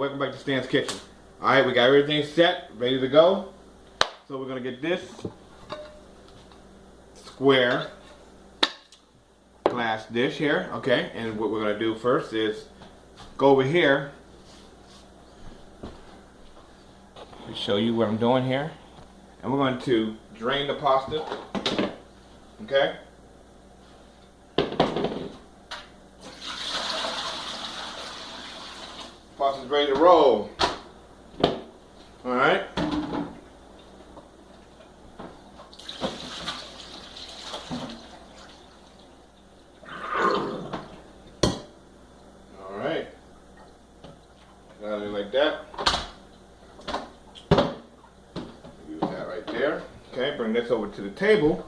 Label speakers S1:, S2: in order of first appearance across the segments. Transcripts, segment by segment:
S1: Welcome back to Stan's Kitchen. Alright, we got everything set, ready to go. So we're going to get this square glass dish here, okay? And what we're going to do first is go over here. Let me show you what I'm doing here. And we're going to drain the pasta, okay? Pasta's ready to roll. Alright. Alright. Got it like that. Use that right there. Okay, bring this over to the table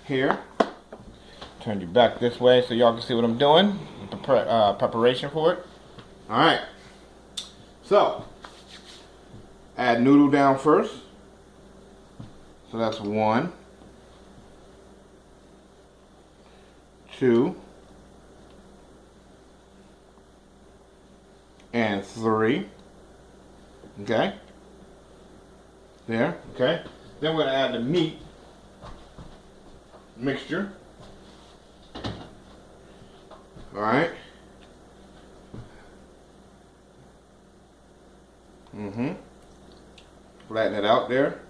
S1: here. Turn you back this way so y'all can see what I'm doing. The preparation for it. Alright. So, add noodle down first. So that's 1, 2, and 3. Okay. There. Okay. Then we're going to add the meat mixture. Alright. Flatten it out there.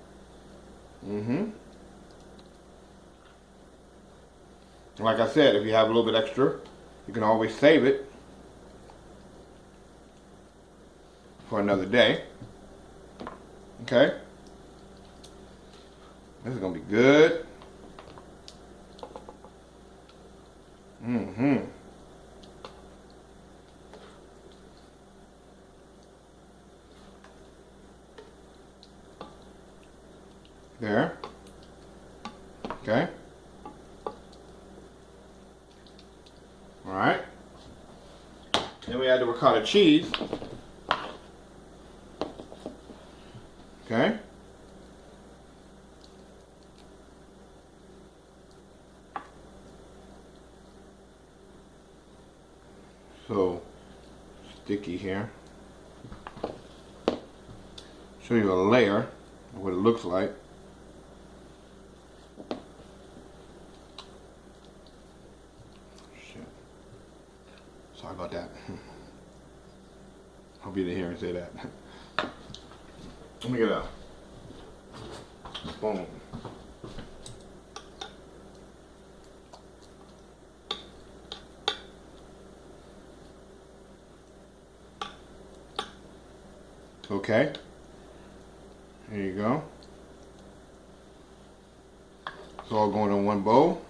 S1: Like I said, if you have a little bit extra, you can always save it for another day. Okay? This is gonna be good. There. Okay. Alright. Then we add the ricotta cheese. Okay. So sticky here. Show you a layer of what it looks like. Sorry about that. Hope you didn't hear me say that. Let me get a spoon. Okay. Here you go. It's all going in one bowl.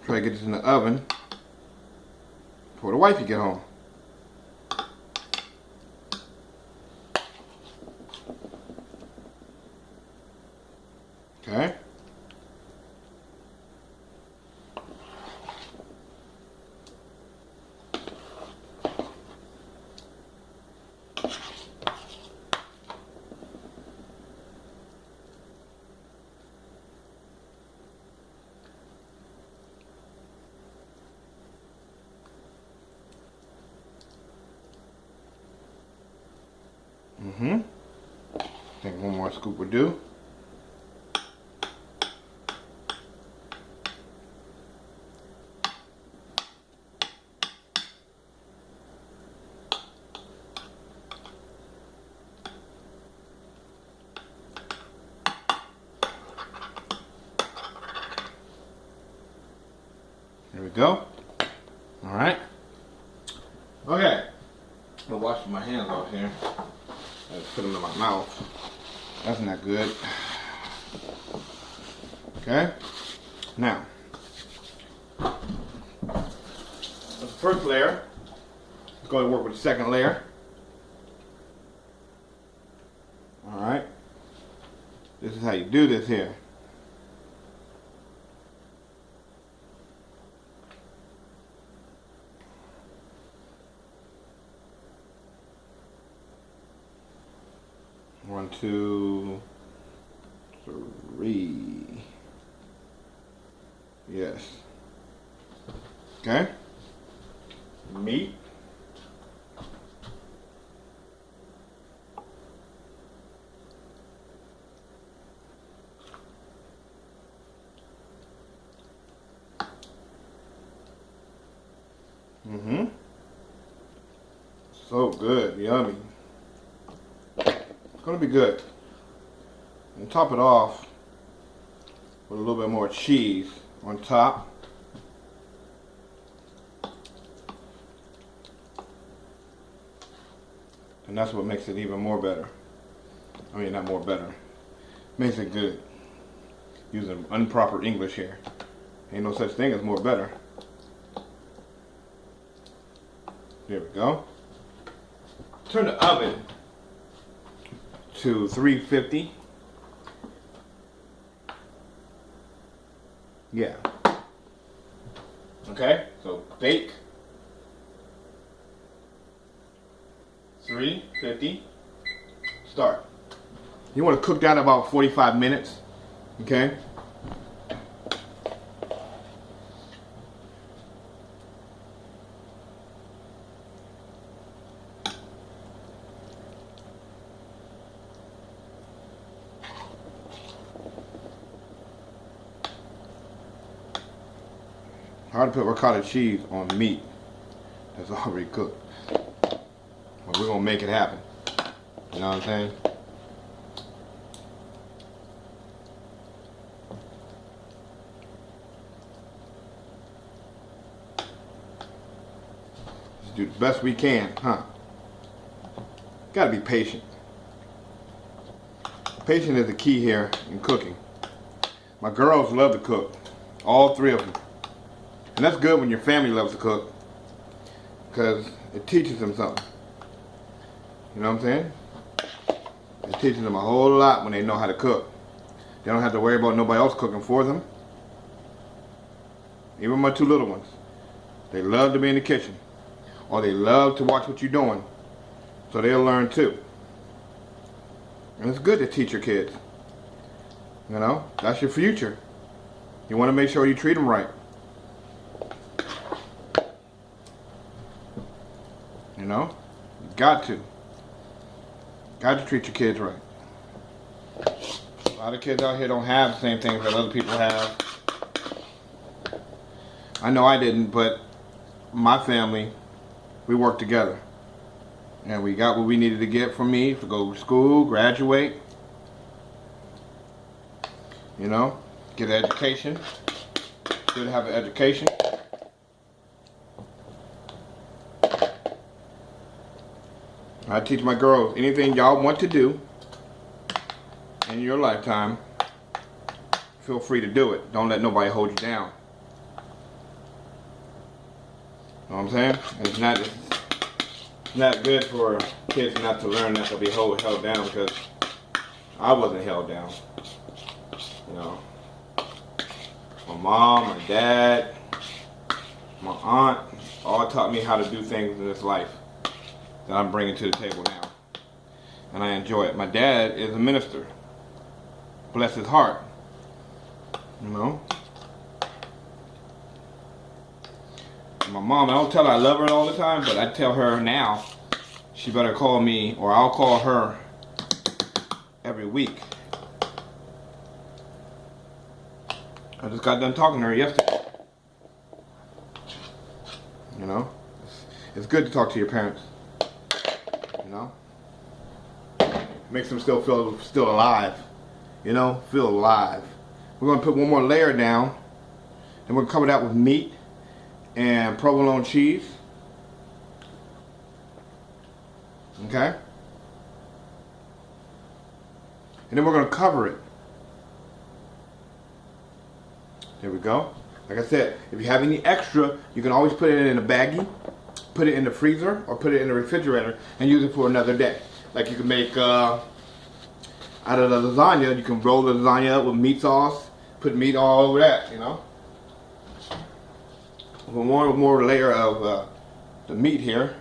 S1: Try to get this in the oven before the wifey get home. Okay. I think one more scoop would do. There we go. All right. Okay. I'm gonna wash my hands off here. I just put them in my mouth. That's not good. Okay. Now, the first layer is going to work with the second layer. All This is how you do this here. One, two, three. Yes. Okay. Meat. Mm-hmm. So good, yummy. It's gonna be good. And top it off with a little bit more cheese on top. And that's what makes it even more better. I mean, not more better. Makes it good. Using improper English here. Ain't no such thing as more better. There we go. Turn the oven to 350. Yeah. Okay, so bake 350. Start. You want to cook that about 45 minutes. Okay. Hard to put ricotta cheese on meat that's already cooked. But we're gonna make it happen. You know what I'm saying? Just do the best we can, huh? Gotta be patient. Patience is the key here in cooking. My girls love to cook. All three of them. And that's good when your family loves to cook, because it teaches them something. You know what I'm saying? It teaches them a whole lot when they know how to cook. They don't have to worry about nobody else cooking for them. Even my two little ones. They love to be in the kitchen. Or they love to watch what you're doing. So they'll learn too. And it's good to teach your kids. You know, that's your future. You want to make sure you treat them right. You know, you got to treat your kids right. A lot of kids out here don't have the same things that other people have. I know I didn't, but my family, we worked together. And we got what we needed to get from me to go to school, graduate. You know, get an education. Should have an education. I teach my girls, anything y'all want to do in your lifetime, feel free to do it. Don't let nobody hold you down. You know what I'm saying? It's not good for kids not to learn not to be held down, because I wasn't held down. You know, my mom, my dad, my aunt all taught me how to do things in this life that I'm bringing to the table now, and I enjoy it. My dad is a minister. Bless his heart. You know. My mom, I don't tell her I love her all the time, but I tell her now she better call me, or I'll call her every week. I just got done talking to her yesterday. You know, it's good to talk to your parents. You know, makes them still feel alive. You know, feel alive. We're gonna put one more layer down, and we're gonna cover that with meat and provolone cheese. Okay, and then we're gonna cover it. There we go. Like I said, if you have any extra, you can always put it in a baggie, put it in the freezer, or put it in the refrigerator and use it for another day. Like you can make out of the lasagna, you can roll the lasagna up with meat sauce, put meat all over that, you know. With more layer of the meat here.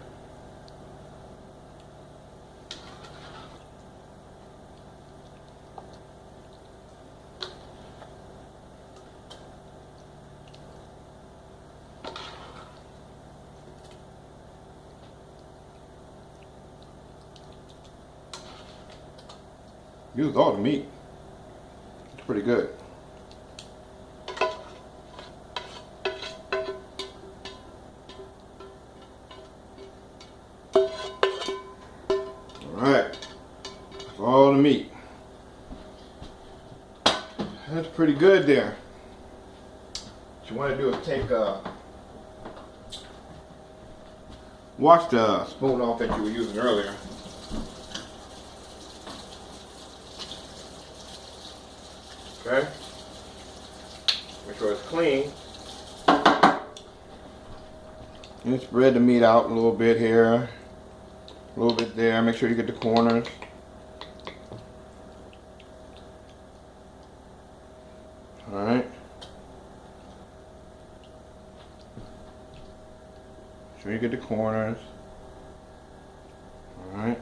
S1: Use all the meat. It's pretty good. Alright. That's all the meat. That's pretty good there. What you want to do is take wash the spoon off that you were using earlier. Okay, make sure it's clean. And spread the meat out a little bit here, a little bit there. Make sure you get the corners. All right. Make sure you get the corners. All right.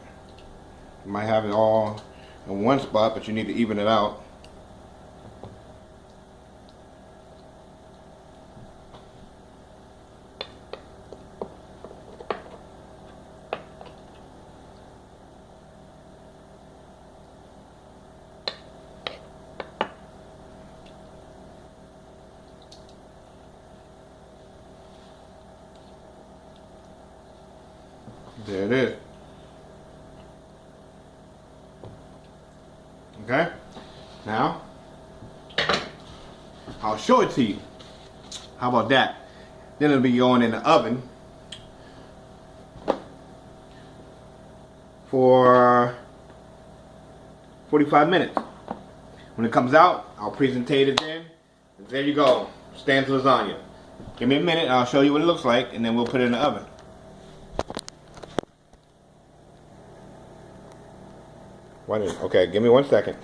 S1: You might have it all in one spot, but you need to even it out. There it is. Okay, now I'll show it to you. How about that? Then it'll be going in the oven for 45 minutes. When it comes out, I'll presentate it then. There you go, Stan's lasagna. Give me a minute, I'll show you what it looks like, and then we'll put it in the oven. Okay, give me 1 second.